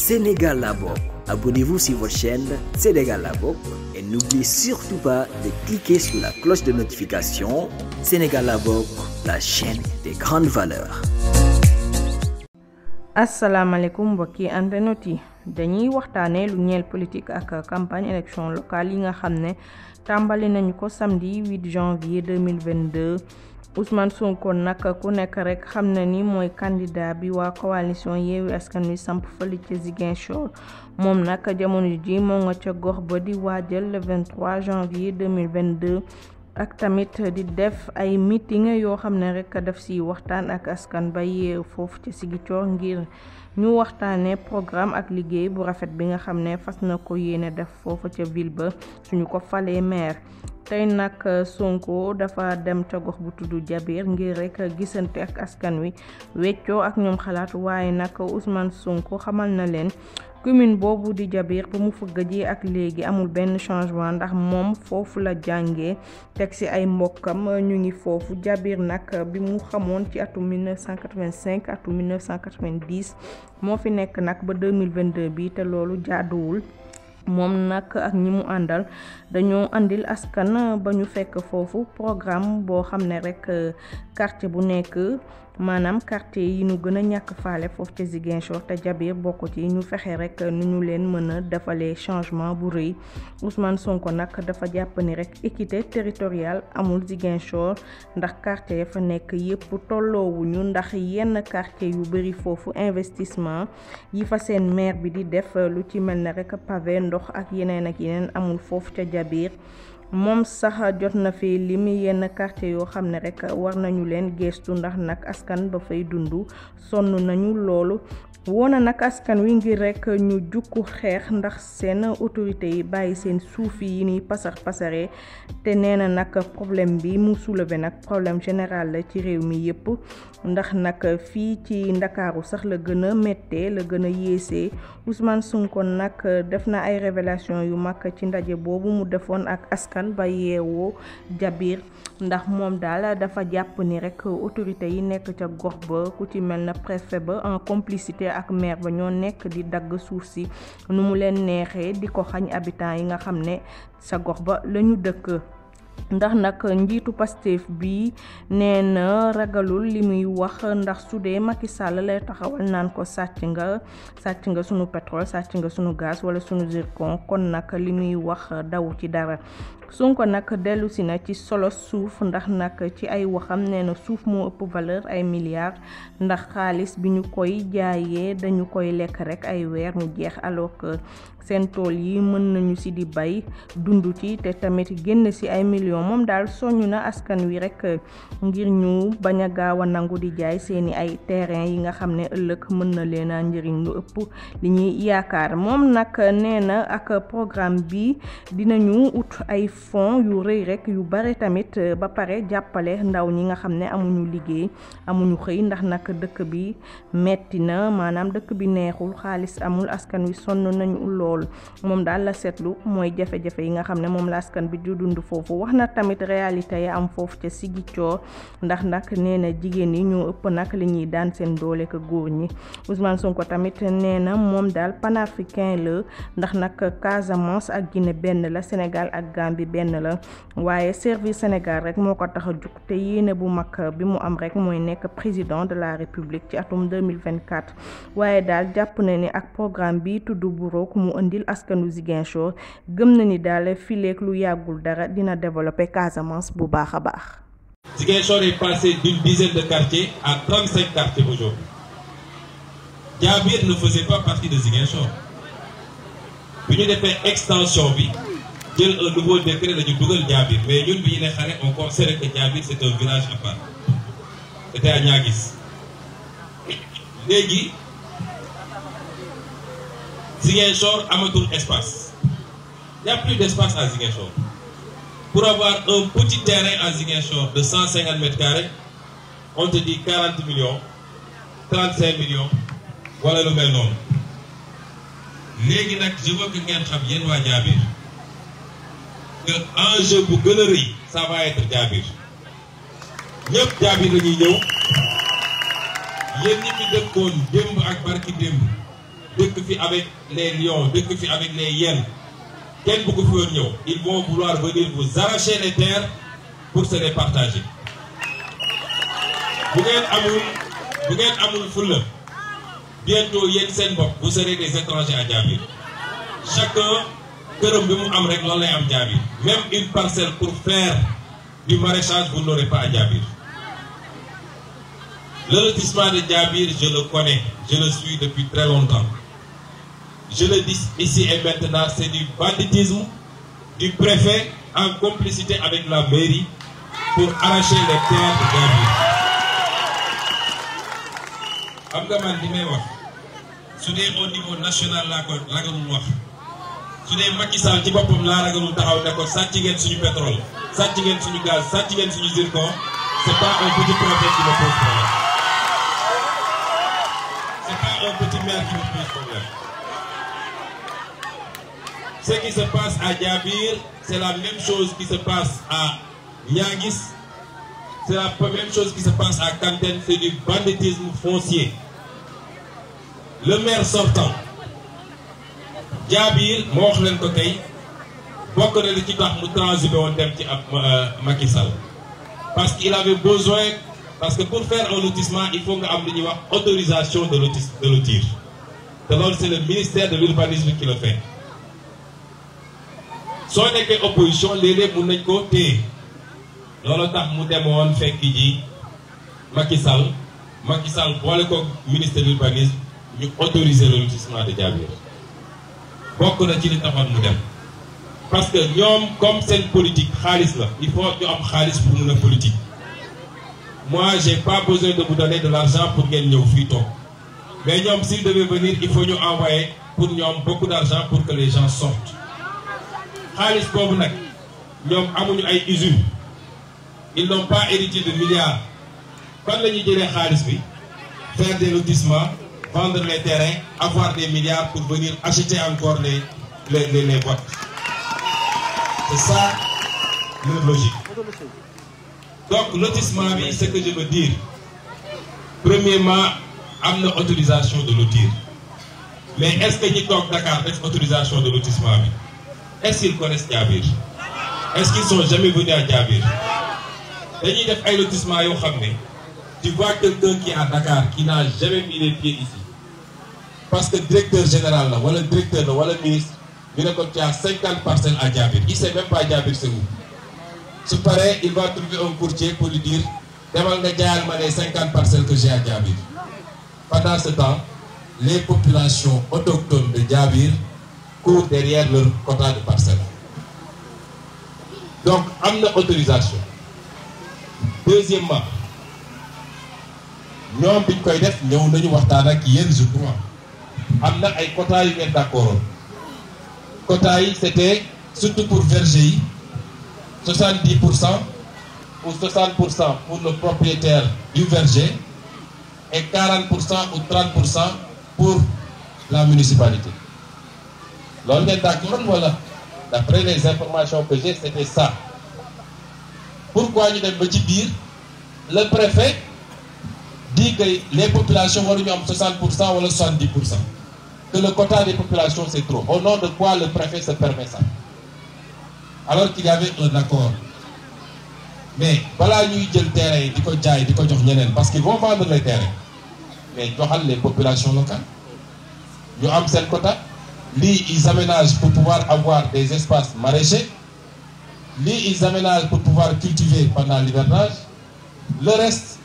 Sénégal la bokk. Abonnez-vous sur votre chaîne Sénégal la bokk et n'oubliez surtout pas de cliquer sur la cloche de notification. Sénégal la bokk, la chaîne des grandes valeurs. asalaamaaleykum mbokki internet yi dañuy waxtaanee lu ñeel politique ak campagne élection locale yi nga xam ne tàmbali nañu ko samedi 8 janvier 2022 Ousmane Sonko nag ku nekk rek xam na ni mooy candidat bi waa coalition Yewwi Askan Wi samp fële ca Ziguinchor moom nag jamono ji moo nga ca gox ba di waajal le 23 janvier 2022 ak tamit di def ay meeting yoo xam ne rek daf si waxtaan ak askan ba yeew foofu ci Ziguinchor ngir ñu waxtaanee programme ak liggéey bu rafet bi nga xam ne fas na ko yéene def foofu ca ville ba suñu ko falee maire. tey nag Sonko dafa dem ca gox bu tudd Jabir ngir rek gisante ak askan wi weccoo ak ñoom xalaat waaye nag Ousmane Sonko xamal na leen commune boobu di Jabir ba mu fa gëjee ak léegi amul benn changement ndax moom foofu la jàngee teg ci ay mbokkam ñu ngi foofu. Jabir nag bi mu xamoon ci atum 1985 atum 1990 moo fi nekk nag ba 2022 bi te loolu jaaduwul. moom nag ak ñi mu àndal dañoo andil askan ba ñu fekk foofu programme boo xam ne rek quartier bu nekk maanaam quartier yi ñu gën a ñàkk faale foofu ca Ziguinchor te Jabir bokk ci ñu fexe rek nu ñu leen mën a defalee changement bu rëy. Ousmane Sonko nag dafa jàpp ni rek équité territoriale amul Ziguinchor ndax quartier ya fa nekk yépp tolloowuñu ndax yenn quartier yu bari foofu investissement yi fa seen maire bi di def lu ci mel ne rek pavé ndox ak yeneen amul foofu ca Jabir. moom sax jot na fi lim yenn quartier yoo xam ne rek war nañu leen gestu ndax nag askan ba fay dund sonn nañu loolu. woona nag askan wi ngir rek ñu jukku xeex ndax seen autorité yi bàyyi seen suuf yi ni pasaree te nee na nag problème bi mu soulevé nag problème général la ci réew mi yépp ndax nag fii ci Ndakaaru sax la gën a méttee la gën a yéesee. Ousmane Sonko nag def na ay révélation yu mag ci ndaje boobu mu defoon ak askan ba yeewoo Jabir ndax moom daal dafa jàpp ni rek autorité yi nekk ca gox ba ku ci mel na préfet ba en complicité ak maire ba ñoo nekk di dagg suuf si nu mu leen neexee di ko xañ habitants yi nga xam ne sa gox ba lañu dëkk. ndax nag njiitu Pastef bi nee na ragalul li muy wax ndax su dee Macky Sall lay taxawal naan ko sàcc nga sunu pétrole sàcc nga sunu gaz wala sunu zircon kon nag li muy wax daw ci dara. Sonko nag dellu si na ci solo suuf ndax nag ci ay waxam nee na suuf moo ëpp valeur ay milliards ndax xaalis bi ñu koy jaayee dañu koy lekk rek ay weer mu jeex alors que seen tool yi mën nañu si di bay dund ci te tamit génn si ay millions. moom daal soñu na askan wi rek ngir ñu bañ a gaaw a nangu di jaay seeni ay terrain yi nga xam ne ëllëg mën na leen a njëriñ lu ëpp li ñuy yaakaar. moom nag nee na ak programme bi dinañu ut ay fonds yu rëy rek yu bare tamit ba pare jàppale ndaw ñi nga xam ne amuñu liggéey amuñu xëy ndax nag dëkk bi metti na maanaam dëkk bi neexul xaalis amul askan wi sonn nañu lool. moom daal la seetlu mooy jafe-jafe yi nga xam ne moom la askan bi di dund foofu. wax na tamit réalité ya am foofu ca Ziguinchor ndax nag nee na jigéen yi ñoo ëpp nag li ñuy daan seen doole ko góor ñi. Ousmane Sonko tamit nee na moom daal panafricain la ndax nag Casamance ak Guinée benn la Sénégal ak Gambie benn la waaye service Sénégal rek moo ko tax a jug te yéene bu mag bi mu am rek mooy nekk président de la République ci atum 2024. waaye daal jàpp na ni ak programme bi tudd Burook mu indil askanu Ziguinchor gëm na ni daal fileek lu yàggul dara dina développer Casamance bu baax a baax. Ziguinchor est passé d'une dizaine de quartiers à 35 quartiers aujourd'hui. Jabir ne faisait pas partie de Ziguinchor. bi ñu defee extension bi jël un nouveau décret dañu dugal Jabir mais ñun bi ñu ne xare on considère que Jabir c'est un village à part. C'était à Niaguis. léegi Ziguinchor amatul espace. Il n'y a plus d'espace à Ziguinchor. Pour avoir un petit terrain à Ziguinchor de 150 mètres carrés, on te dit 40 millions, 35 millions, voilà le bel nombre. Légui nak je veux que ngeen xam yeen wa Jabir que enjeu bu gëna reuy ça va être Jabir. Ñepp Jabir lañuy ñëw. Yeen ñi fi dëkkoon démb ak barki démb dëkk fi avec les lions, dëkk fi avec les hyènes. Quel beaucoup de gens, ils vont vouloir venir vous arracher les terres pour se les partager. Vous êtes amoul foule. Bientôt, vous serez des étrangers à Djabir. Chacun, même une parcelle pour faire du maraîchage, vous n'aurez pas à Djabir. Le lotissement de Djabir, je le connais, je le suis depuis très longtemps. Je le dis ici et maintenant, c'est du banditisme du préfet en complicité avec la mairie pour arracher les terres de Djabir. Abgaman di may wax su dee au niveau national laa ko ragalul wax su dee Macky Sall ci boppam laa ragalul taxaw ne ko sàcc ngeen suñu pétrole sàcc ngeen suñu gaz sàcc ngeen suñu zircon, c'est pas un petit préfet qui me pose problème. C'est pas un petit maire qui me pose problème. Ce qui se passe à Djabir, c'est la même chose qui se passe à Niangis, c'est la même chose qui se passe à Kanten, c'est du banditisme foncier. Le maire sortant, Djabir, moo wax leen ko tey bokk na li ci tax mu transhumé woon dem ci Macky Sall. Parce qu'il avait besoin, parce que pour faire un lotissement, il faut nga am li ñuy wax autorisation de lotir. te loolu c'est le ministère de l'urbanisme qui le fait. soo nekkee opposition léeg-léeg mun nañ koo téye loolu tax mu demoon fekk ji Macky Sall boole ko ministère de l'urbanisme ñu autoriser le lotissement de Djabir bokk na ci li taxoon mu dem parce que ñoom comme seen politique xaalis la il faut ñu am xaalis pour mun a politique. Moi j'ai pas besoin de vous donner de l'argent pour ngeen ñëw fii toog mais ñoom s'ils devaient venir il faut ñu envoyer pour ñoom beaucoup d'argent pour que les gens sortent. xaalis boobu nag ñoom amuñu ay usines ils n'ont pas hérité de milliards fan la ñuy jëlee xaalis bi faire des lotissements vendre les terrains avoir des milliards pour venir acheter encore les votes. C'est ça leur logique. Donc lotissement bi ce que je veux dire premièrement am na autorisation de lotir mais est-ce que ñi toog Dakar def autorisation de lotissement bi est-ce qu'ils connaissent Djabir? Est-ce qu'ils sont jamais venus à Djabir? Dañuy def ay lotissement yoo xam ne tu vois quelqu'un qui est à Dakar qui n'a jamais mis les pieds ici parce que directeur général la wala directeur la wala ministre ñu ne ko tu as 50 parcelles à Djabir, il sait même pas Djabir c'est où. Su paree il va trouver un courtier pour lui dire demal nga jaayal ma les 50 parcelles que j'ai à Djabir. Pendant ce temps les populations autochtones de Djabir courent derrière leur quota de parcelles. Donc am na autorisation. Deuxièmement ñoom biñ koy def ñëw nañu waxtaan ak yéen je crois am na ay quotas yu ngeen d'accord. Quotas yi c'était surtout pour verger yi 70% ou 60% pour le propriétaire du verger et 40% ou 30% pour la municipalité. Loolu ngeen d'accord wala d'après les informations que j'ai c'était ça. Pourquoi ñu dem ba ci biir le préfet dit que les populations waruñu am 60% wala 70%, que le quota des populations c'est trop. Au nom de quoi le préfet se permet ça? Alors qu'il y avait un accord. Mais balaa ñuy jël terrain yi di ko jaay di ko jox ñeneen parce qu'ils vont vendre les terrains mais joxal les populations locales ñu am seen quota. Lii ils aménagent pour pouvoir avoir des espaces maraîchers. Lii ils aménagent pour pouvoir cultiver pendant l'hivernage. Le reste,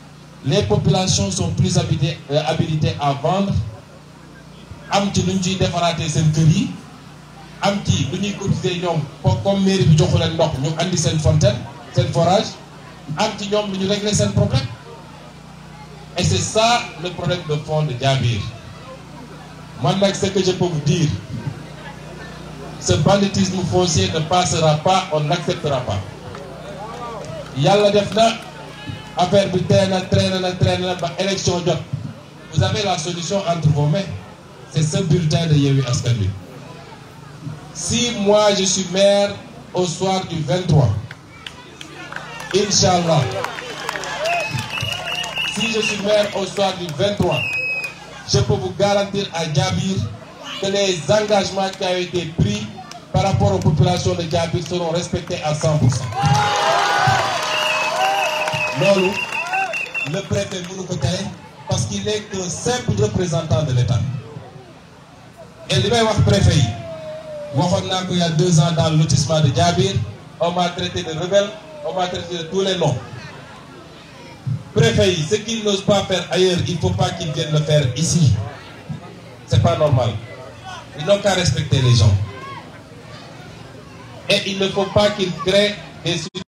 les populations sont plus habilitées à vendre. Am ci lu ñu ciy defaraatee seen kër yi am ci lu ñuy cotiser ñoom comme mairie bi joxu leen ndox ñu andi seen fontaine seen forage am ci ñoom lu ñu régler seen problème. Et c'est ça le problème de fond de Djabir. Man nag ce que je peux vous dire, ce banditisme foncier ne passera pas, on n'acceptera pas. Yàlla def na affaire bi traîne na ba élection jot. Vous avez la solution entre vos mains. C'est ce bulletin de Yewwi Askan Wi. Si moi je suis maire au soir du 23, Inch'Allah. Si je suis maire au soir du 23, je peux vous garantir à Djabir que les engagements qui ont été pris par rapport aux populations de Djabir seront respectés à 100%. Lolo, le préfet Mounoukotay, parce qu'il n'est qu'un simple représentant de l'État. Et le préfet, il y a 2 ans dans le lotissement de Djabir, on m'a traité de rebelle, on m'a traité de tous les noms. Préfet, ce qu'ils n'osent pas faire ailleurs, il ne faut pas qu'ils viennent le faire ici. C'est pas normal. Ils n'ont qu'à respecter les gens. Et il ne faut pas qu'ils créent des situations.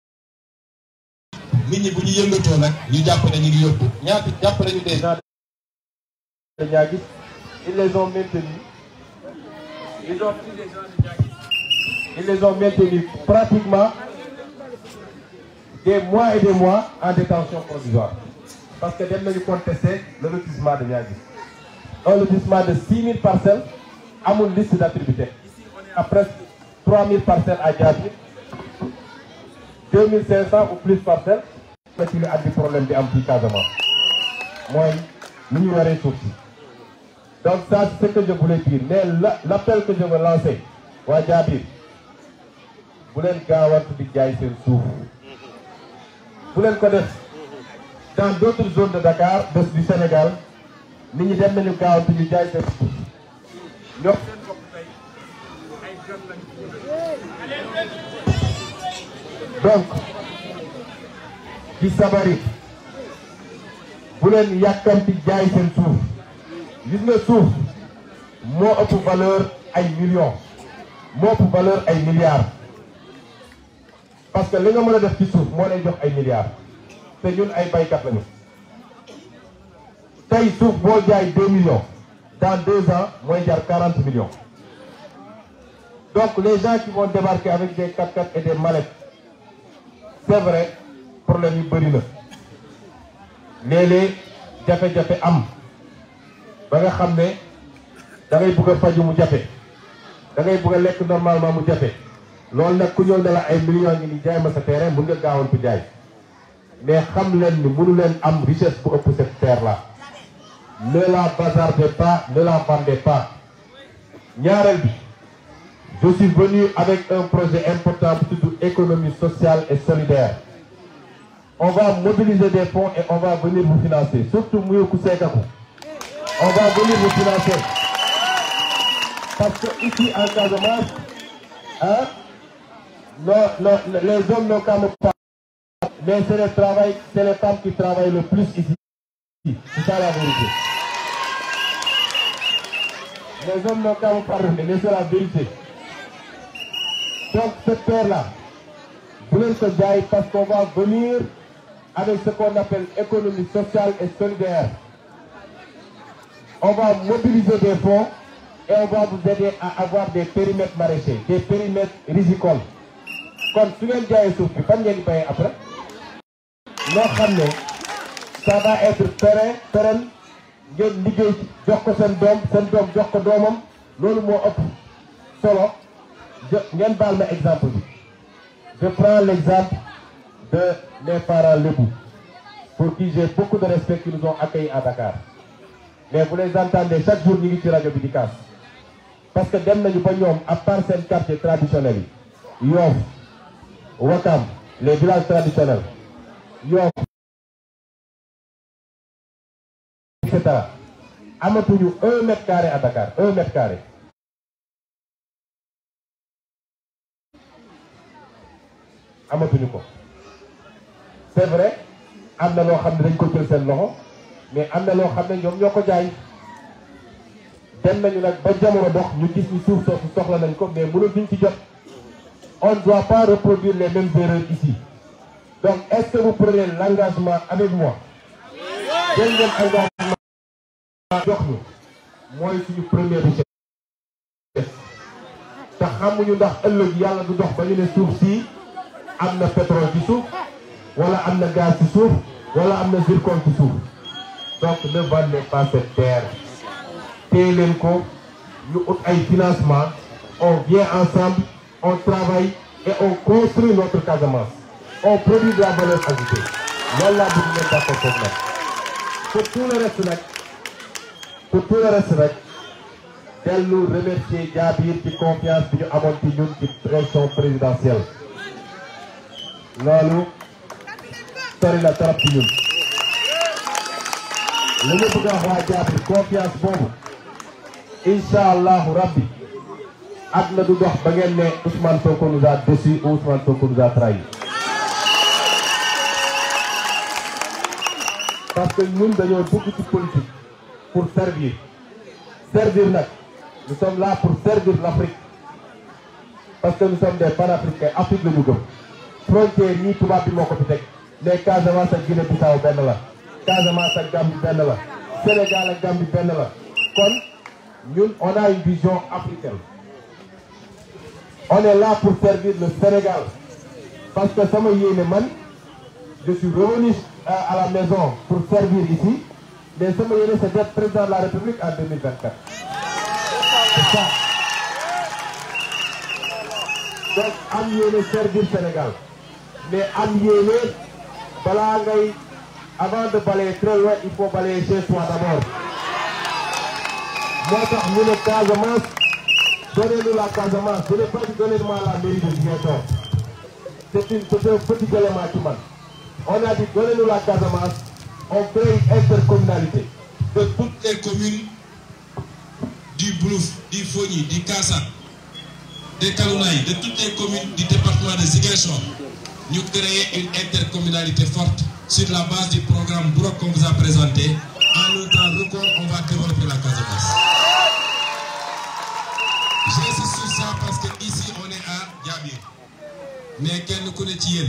Ils les ont maintenus. Ils les ont maintenus pratiquement des mois et des mois en détention provisoire. Parce que dès que contester le lotissement de Niagis. Un lotissement de 6000 parcelles à mon liste d'attributaires. Ici, on est à presque 3000 parcelles à Niagis. 2500 ou plus parcelles. Mais il y a des problèmes d'implication. Moi, nous y aurons souci. Donc ça, c'est ce que je voulais dire. Mais l'appel que je veux lancer, Wadjabir, vous voulez gawat di jaay sen souf. Vous voulez connaître dans d'autres zones de Dakar, du Sénégal, ni ñi dem nañu gawat di jaay sen souf. Ñok sen bokk tay ay jot lañu. Donc di sabari bu leen yàkkamti jaay seen suuf gis nga suuf moo ëpp valeur ay millions moo ëpp valeur ay milliards parce que li nga mën a def ci suuf moo lay jox ay milliards te ñun ay baykat lañu tey suuf boo jaay 2 millions dans 2 ans mooy jar 40 millions donc les gens qui vont débarquer avec des 4x4 et des mallettes c'est vrai problème yu bëri na léeg-léeg jafe-jafe am ba nga xam ne da ngay bëgg a faju mu jafe da ngay bëgg a lekk normalement mu jafe loolu nag ku ñëw ne la ay millions ngi ni jaay ma sa terrain mun nga gaawantu jaay mais xam leen ni mënu leen am richesse bu ëpp cette terre là ne la bazardez pas, ne la vendez pas. ñaareel bi je suis venu avec un projet important pour l'économie sociale et solidaire. On va mobiliser des fonds et on va venir vous financer. Surtout Mouyoukou Sekakou. On va venir vous financer. Parce que ici en Casamance, hein, les hommes n'ont qu'à me parler. Mais c'est les femmes qui travaillent le plus ici. C'est ça la vérité. Les hommes n'ont qu'à me parler, mais c'est la vérité. Donc cette terre-là, vous voulez se dire parce qu'on va venir avec ce qu'on appelle économie sociale et solidaire. On va mobiliser des fonds et on va vous aider à avoir des périmètres maraîchers, des périmètres rizicoles. Comme si vous avez souffert, pas de payer après. Ça va être pérenne. Ngeen liggéey jox ko seen doom jox ko doomam loolu moo ëpp solo ngeen baal ma exemple bi. Je prends l'exemple de mes parents Lebou, pour qui j'ai beaucoup de respect, qui nous ont accueillis à Dakar. Mais vous les entendez chaque jour ñu ngi ci rajo bi di kaas parce que dem nañu ba ñoom à part seen quartier traditionnel yi Yoff Ouakam les villages traditionnels Yoff etc. amatuñu 1 mètre carré à Dakar 1 mètre carré. amatuñu ko c'est vrai am na loo xam ne dañ ko jël seen loxo mais am na loo xam ne ñoom ñoo ko jaay dem nañu nag ba jamono dox ñu gis ni suuf soosu soxla nañ ko mais mënatuñ ci jot. On ne doit pas reproduire les mêmes erreurs ici. Donc est-ce que vous prenez l'engagement avec moi? Jël ngeen engagement jox ñu mooy suñu première richesse te xamuñu ndax ëllëg yàlla du dox ba ñu ne suuf si am na pétrole ci suuf wala am na gaz ci suuf wala am na zircon ci suuf. Donc ne vendez pas cette terre. Téye leen ko ñu ut ay financement, on vient ensemble, on travaille et on construit notre Casamance. On produit de la valeur ajoutée. Loolu laa bëgg ngeen jàppale foofu nag. Pour tout le reste nag pour tout le reste rek dellu remercier Jabir ci confiance bi ñu amoon ci ñun ci élection présidentielle loolu sori la trop ci ñun li ñu bëgg a wax waa Jabir confiance boobu incha allahu rabbi ak na du dox ba ngeen ne Ousmane Sonko nous a déçus ou Ousmane Sonko nous a trahis parce que ñun dañoo dugg ci politique pour servir nag nous sommes là pour servir l'Afrique parce que nous sommes des panafricains Afrique la ñu gëm frontière ñii tubaab bi moo ko fi teg mais Casamance ak Guinée-Bissau benn la Casamance ak Gambie benn la Sénégal ak Gambie benn la kon ñun on a une vision africaine on est là pour servir le Sénégal parce que sama yéene man je suis revenu à la maison pour servir ici mais sama yéene c'est d'être président de la République en 2024 c'est ça donc am yéene servir Sénégal mais am yéene balaa ngay avant de balayer très loin il faut balayer chez soi d'abord moo tax ñu ne Casamance donnez-nous la Casamance je n'ai pas dit donnez-moi la mairie de Ziguinchor c'est un petit élément ci man on a dit donnez-nous la Casamance on crée une intercommunalité de toutes les communes du Boulouf, du Fogny, du Kassa, des Kalounaï, de toutes les communes du département de Ziguinchor, nous créer une intercommunalité forte sur la base du programme Brok qu'on vous a présenté. En un temps record, on va développer la Casamance. J'insiste sur ça parce que ici on est à Jabir. Mais quel nous connaît Tien?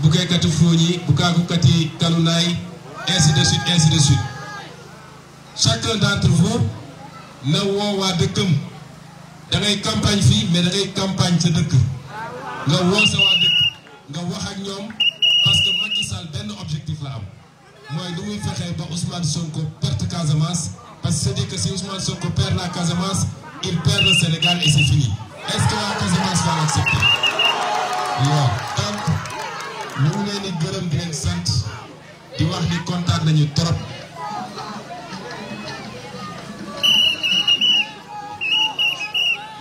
Bouké Kati Fogny, Boukakou Kati Kalounaï, ainsi de suite, ainsi de suite. Chacun d'entre vous na woo waa dëkkam da ngay campagne fii mais da ngay campagne sa dëkk nga woo sa waa dëkk nga wax ak ñoom parce que Macky Sall benn objectif la am mooy lu muy fexee ba Ousmane Sonko perte Casamance parce que c'est-à-dire que si Ousmane Sonko perd la Casamance il perd le Sénégal et c'est fini est-ce que la Casamance va l'accepter waaw donc ñu ngi leen di gërëm di leen sant di wax ni kontaan nañu trop.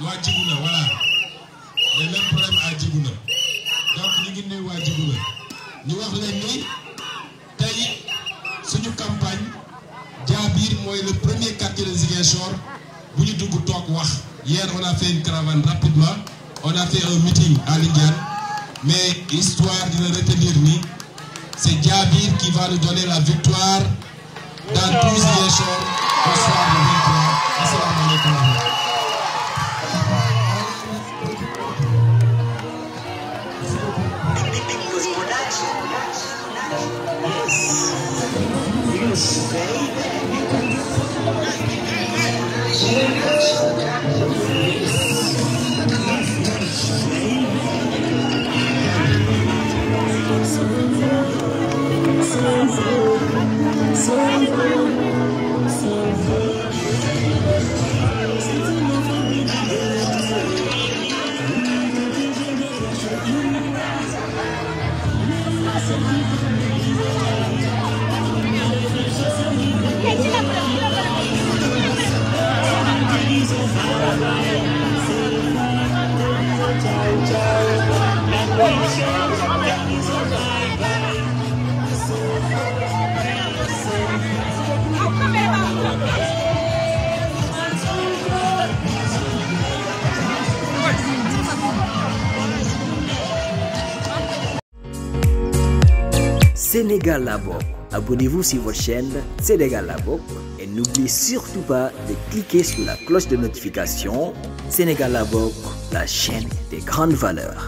waa Djigouna voilà le même problème à Djigouna donc ñu ngi nuyu waa Djigouna ñu wax leen ni tey suñu campagne Jabir mooy le premier quartier de Ziguinchor bu ñu dugg toog wax hier on a fait une caravane rapidement on a fait un meeting à Lindiane mais histoire dina retenir ni c'est Jabir qui va nous donner la victoire dans tout Ziguinchor au soir du 23. Assalamu alaikum. Sénégal la bokk. Abonnez-vous sur votre chaîne Sénégal la bokk et n'oubliez surtout pas de cliquer sur la cloche de notification. Sénégal la bokk, la chaîne des grandes valeurs.